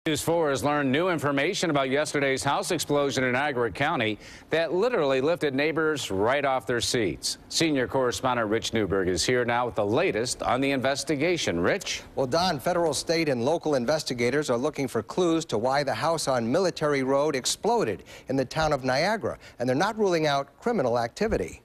News 4 has learned new information about yesterday's house explosion in Niagara County that literally lifted neighbors right off their seats. Senior correspondent Rich Newberg is here now with the latest on the investigation. Rich? Well, Don, federal, state, and local investigators are looking for clues to why the house on Military Road exploded in the town of Niagara, and they're not ruling out criminal activity.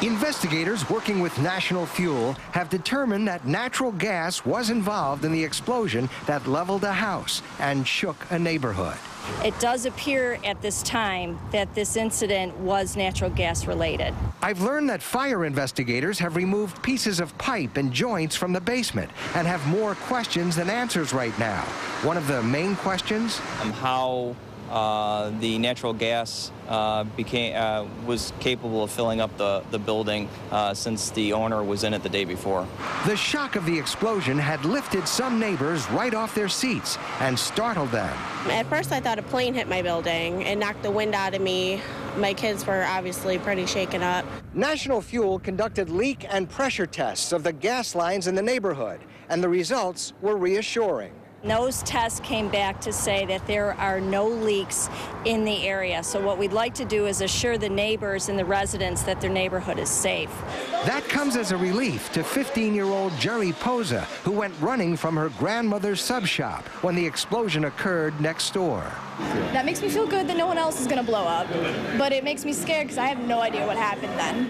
Investigators working with National Fuel have determined that natural gas was involved in the explosion that leveled a house and shook a neighborhood. It does appear at this time that this incident was natural gas related. I've learned that fire investigators have removed pieces of pipe and joints from the basement and have more questions than answers right now. One of the main questions? How the natural gas was capable of filling up the building since the owner was in it the day before. The shock of the explosion had lifted some neighbors right off their seats and startled them. At first I thought a plane hit my building and knocked the wind out of me. My kids were obviously pretty shaken up. National Fuel conducted leak and pressure tests of the gas lines in the neighborhood, and the results were reassuring. Those tests came back to say that there are no leaks in the area. So what we'd like to do is assure the neighbors and the residents that their neighborhood is safe. That comes as a relief to 15-year-old Jerry Posa, who went running from her grandmother's sub shop when the explosion occurred next door. That makes me feel good that no one else is going to blow up, but it makes me scared because I have no idea what happened then.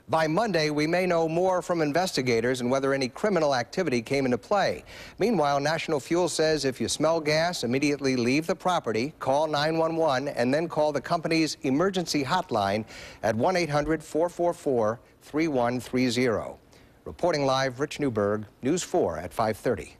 By Monday, we may know more from investigators and whether any criminal activity came into play. Meanwhile, National Fuel says if you smell gas, immediately leave the property, call 911, and then call the company's emergency hotline at 1-800-444-3130. Reporting live, Rich Newberg, News 4 at 5:30.